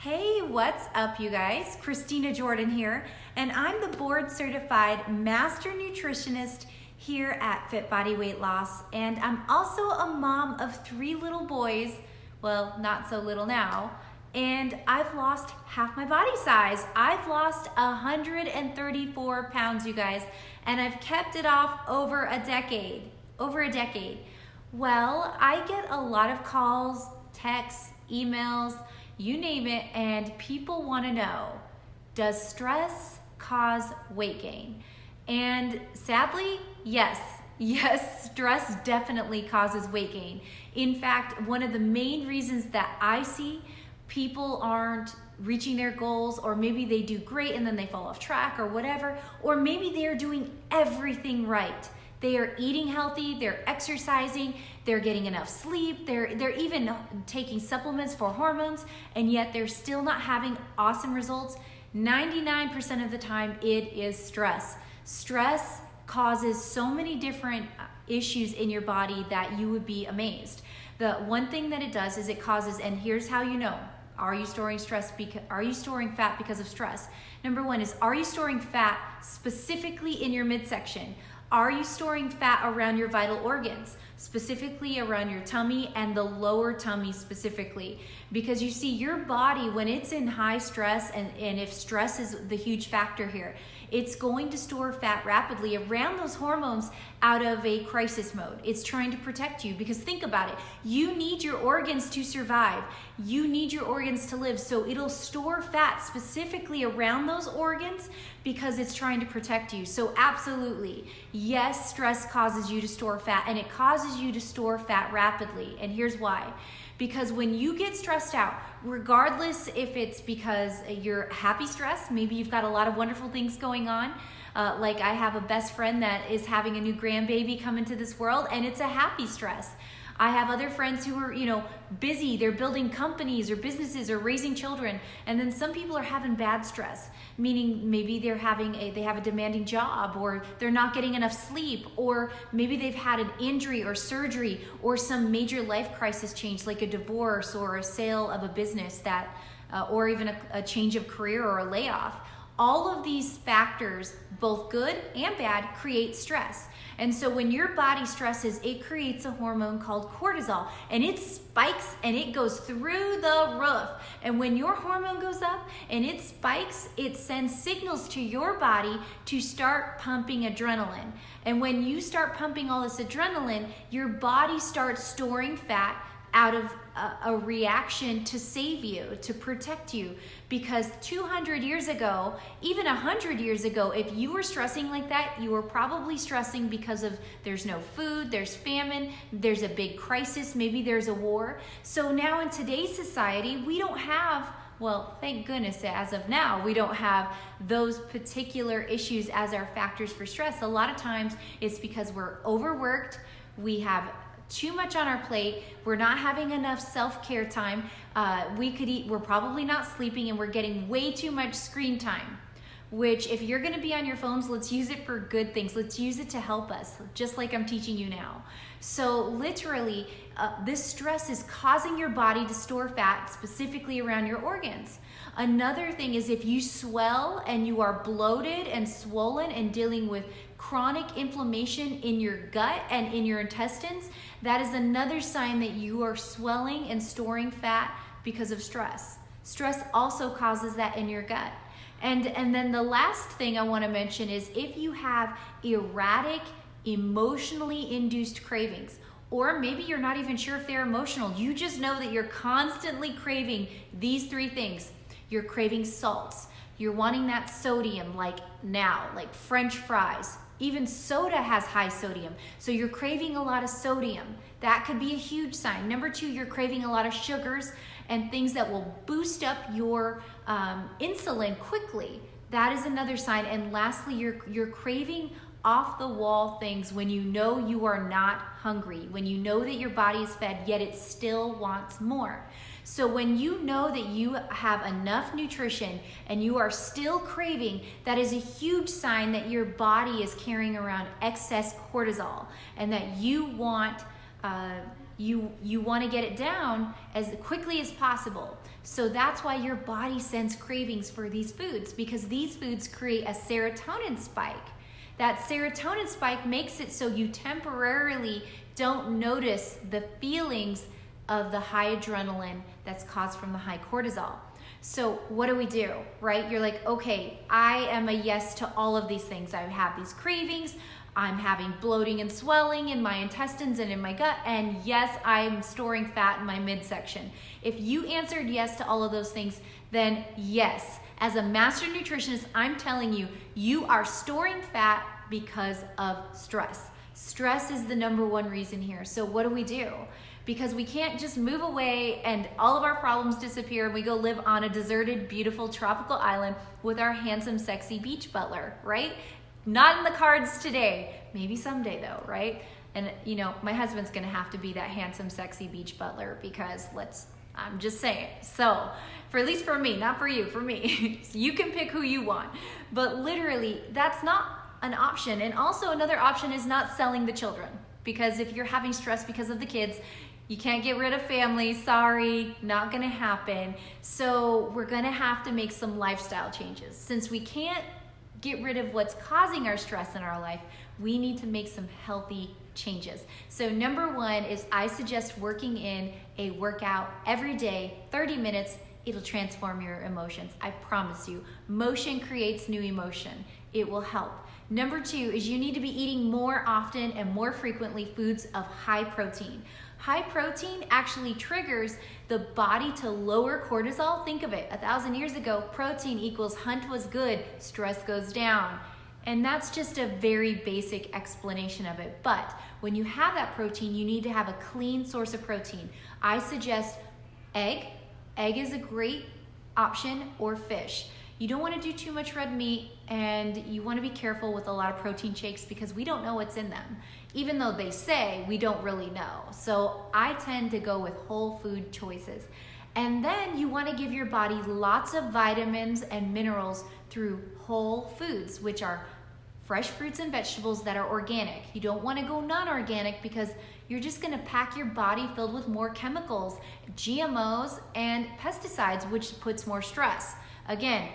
Hey, what's up you guys? Christina Jordan here, and I'm the board certified Master Nutritionist here at Fit Body Weight Loss, and I'm also a mom of 3 little boys, well, not so little now, and I've lost half my body size. I've lost 134 pounds, you guys, and I've kept it off over a decade. Well, I get a lot of calls, texts, emails, you name it, and people want to know, does stress cause weight gain? And sadly, yes, stress definitely causes weight gain. In fact, one of the main reasons that I see people aren't reaching their goals, or maybe they do great and then they fall off track or whatever, or maybe they're doing everything right. They are eating healthy, they're exercising, they're getting enough sleep, they're even taking supplements for hormones, and yet they're still not having awesome results. 99% of the time, it is stress. Stress causes so many different issues in your body that you would be amazed. The one thing that it does is it causes, and here's how you know, are you storing fat because of stress? Number one is, are you storing fat specifically in your midsection? Are you storing fat around your vital organs, specifically around your tummy and the lower tummy specifically? Because you see, your body, when it's in high stress, and if stress is the huge factor here, it's going to store fat rapidly around those hormones out of a crisis mode. It's trying to protect you, because think about it. You need your organs to survive. You need your organs to live. So it'll store fat specifically around those organs because it's trying to protect you. So absolutely, yes, stress causes you to store fat, and it causes you to store fat rapidly. And here's why. Because when you get stressed out, regardless if it's because you're happy stress, maybe you've got a lot of wonderful things going on, like I have a best friend that is having a new grandbaby come into this world, and it's a happy stress. I have other friends who are, busy, they're building companies or businesses or raising children, and then some people are having bad stress, meaning maybe they have a demanding job, or they're not getting enough sleep, or maybe they've had an injury or surgery or some major life crisis change, like a divorce or a sale of a business or even a change of career or a layoff. All of these factors, both good and bad, create stress. And so when your body stresses, it creates a hormone called cortisol, and it spikes and it goes through the roof. And when your hormone goes up and it spikes, it sends signals to your body to start pumping adrenaline. And when you start pumping all this adrenaline, your body starts storing fat out of a reaction to save you, to protect you. Because 200 years ago, even 100 years ago, if you were stressing like that, you were probably stressing because of there's no food, there's famine, there's a big crisis, maybe there's a war. So now in today's society, we don't have, well, thank goodness, as of now, we don't have those particular issues as our factors for stress. A lot of times it's because we're overworked, we have too much on our plate, we're not having enough self-care time, we're probably not sleeping, and we're getting way too much screen time. Which, if you're gonna be on your phones, let's use it for good things. Let's use it to help us, just like I'm teaching you now. So literally, this stress is causing your body to store fat specifically around your organs. Another thing is, if you swell and you are bloated and swollen and dealing with chronic inflammation in your gut and in your intestines, that is another sign that you are swelling and storing fat because of stress. Stress also causes that in your gut. And then the last thing I want to mention is, if you have erratic, emotionally induced cravings, or maybe you're not even sure if they're emotional, you just know that you're constantly craving these 3 things. You're craving salts. You're wanting that sodium like French fries. Even soda has high sodium. So you're craving a lot of sodium. That could be a huge sign. Number 2, you're craving a lot of sugars and things that will boost up your insulin quickly. That is another sign. And lastly, you're craving off the wall things when you know you are not hungry, when you know that your body is fed, yet it still wants more. So when you know that you have enough nutrition and you are still craving, that is a huge sign that your body is carrying around excess cortisol, and that you want You want to get it down as quickly as possible. So that's why your body sends cravings for these foods, because these foods create a serotonin spike. That serotonin spike makes it so you temporarily don't notice the feelings of the high adrenaline that's caused from the high cortisol. So what do, right? You're like, okay, I am a yes to all of these things. I have these cravings. I'm having bloating and swelling in my intestines and in my gut. And yes, I'm storing fat in my midsection. If you answered yes to all of those things, then yes, as a master nutritionist, I'm telling you, you are storing fat because of stress. Stress is the number one reason here. So what do? Because we can't just move away and all of our problems disappear and we go live on a deserted, beautiful tropical island with our handsome, sexy beach butler, right? Not in the cards today. Maybe someday though, right? And you know, my husband's gonna have to be that handsome, sexy beach butler because I'm just saying. So, for at least for me, not for you, for me. So you can pick who you want. But literally, that's not an option. And also another option is not selling the children. Because if you're having stress because of the kids, you can't get rid of family, sorry, not gonna happen. So we're gonna have to make some lifestyle changes. Since we can't get rid of what's causing our stress in our life, we need to make some healthy changes. So number one is I suggest working in a workout every day, 30 minutes. It'll transform your emotions. I promise you. Motion creates new emotion. It will help. Number two is you need to be eating more often and more frequently foods of high protein. High protein actually triggers the body to lower cortisol. Think of it, 1,000 years ago, protein equals hunt was good, stress goes down. And that's just a very basic explanation of it. But when you have that protein, you need to have a clean source of protein. I suggest egg. Egg is a great option, or fish. You don't want to do too much red meat, and you want to be careful with a lot of protein shakes because we don't know what's in them. Even though they say, we don't really know. So I tend to go with whole food choices. And then you want to give your body lots of vitamins and minerals through whole foods, which are fresh fruits and vegetables that are organic. You don't want to go non-organic because you're just going to pack your body filled with more chemicals, GMOs, and pesticides, which puts more stress. Again,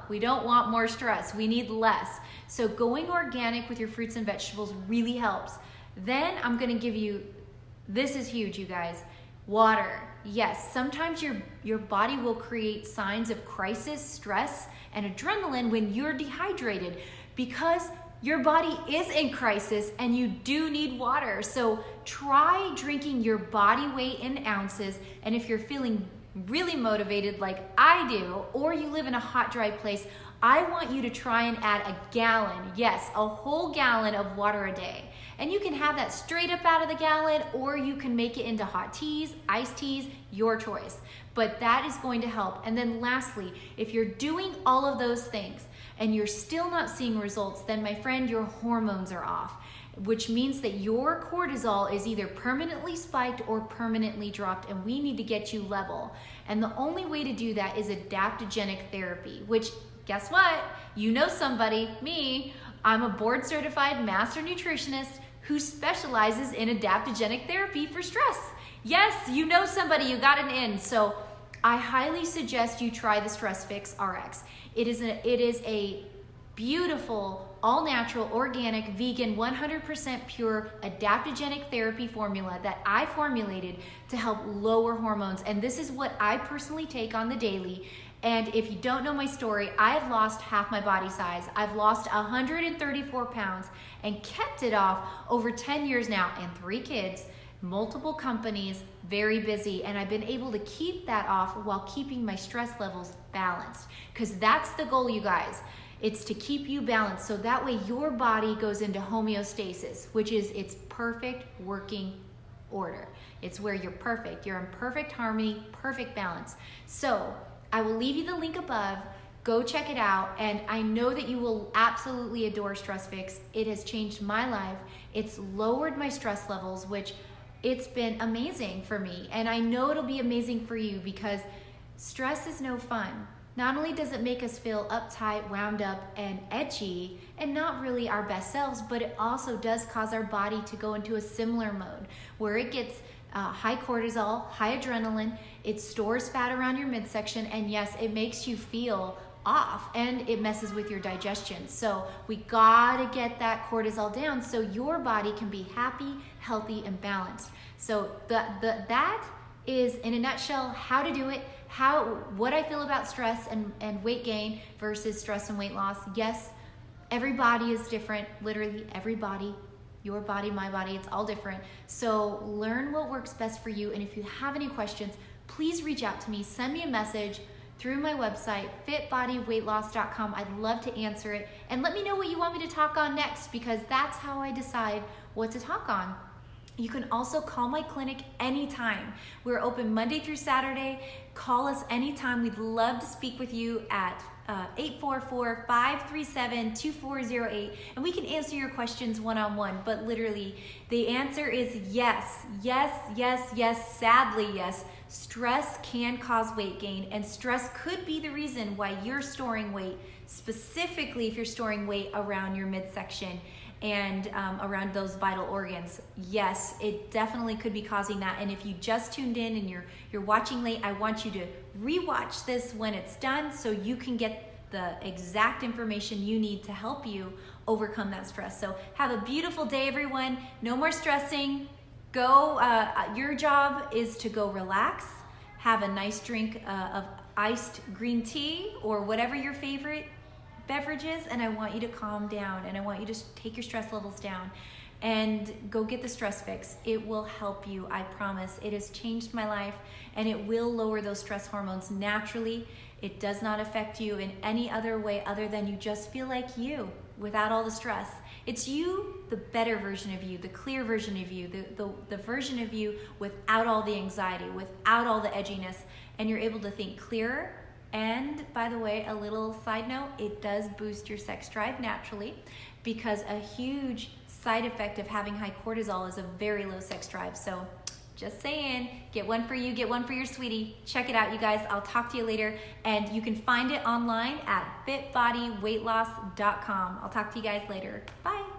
we don't want more stress. We need less. So going organic with your fruits and vegetables really helps. Then I'm going to give you, this is huge, you guys, water. Yes, sometimes your body will create signs of crisis, stress, and adrenaline when you're dehydrated because your body is in crisis and you do need water. So try drinking your body weight in ounces, and if you're feeling really motivated like I do, or you live in a hot, dry place, I want you to try and add a gallon, yes, a whole gallon of water a day. And you can have that straight up out of the gallon, or you can make it into hot teas, iced teas, your choice. But that is going to help. And then lastly, if you're doing all of those things and you're still not seeing results, then my friend, your hormones are off, which means that your cortisol is either permanently spiked or permanently dropped, and we need to get you level. And the only way to do that is adaptogenic therapy, which, guess what? You know somebody, me. I'm a board certified master nutritionist who specializes in adaptogenic therapy for stress. Yes, you know somebody, you got an in. So I highly suggest you try the Stress Fix RX. It is a beautiful, all-natural, organic, vegan, 100% pure adaptogenic therapy formula that I formulated to help lower hormones. And this is what I personally take on the daily. And if you don't know my story, I have lost half my body size. I've lost 134 pounds and kept it off over 10 years now, and 3 kids, multiple companies, very busy, and I've been able to keep that off while keeping my stress levels balanced. Because that's the goal, you guys. It's to keep you balanced, so that way your body goes into homeostasis, which is its perfect working order. It's where you're perfect. You're in perfect harmony, perfect balance. So I will leave you the link above. Go check it out, and I know that you will absolutely adore Stress Fix. It has changed my life. It's lowered my stress levels, which it's been amazing for me, and I know it'll be amazing for you because stress is no fun. Not only does it make us feel uptight, wound up, and edgy, and not really our best selves, but it also does cause our body to go into a similar mode where it gets high cortisol, high adrenaline. It stores fat around your midsection, and yes, it makes you feel off and it messes with your digestion. So we gotta get that cortisol down so your body can be happy, healthy, and balanced. So that is, in a nutshell, how to do it, what I feel about stress and weight gain versus stress and weight loss. Yes, every body is different, literally every body, your body, my body, it's all different. So learn what works best for you, and if you have any questions, please reach out to me, send me a message through my website, fitbodyweightloss.com. I'd love to answer it, and let me know what you want me to talk on next, because that's how I decide what to talk on. You can also call my clinic anytime. We're open Monday through Saturday. Call us anytime. We'd love to speak with you at 844-537-2408, and we can answer your questions one-on-one. But literally, the answer is yes, yes, yes, yes, sadly yes. Stress can cause weight gain, and stress could be the reason why you're storing weight, specifically if you're storing weight around your midsection and around those vital organs. Yes, it definitely could be causing that. And if you just tuned in and you're watching late, I want you to rewatch this when it's done so you can get the exact information you need to help you overcome that stress. So have a beautiful day, everyone. No more stressing. Go, your job is to go relax, have a nice drink of iced green tea or whatever your favorite beverages, and I want you to calm down, and I want you to take your stress levels down and go get the stress fix. It will help you, I promise. It has changed my life, and it will lower those stress hormones naturally. It does not affect you in any other way other than you just feel like you without all the stress. It's you, the better version of you, the clear version of you, the version of you without all the anxiety, without all the edginess, and you're able to think clearer. And by the way, a little side note, it does boost your sex drive naturally, because a huge side effect of having high cortisol is a very low sex drive. So just saying, get one for you, get one for your sweetie. Check it out, you guys. I'll talk to you later, and you can find it online at fitbodyweightloss.com. I'll talk to you guys later. Bye.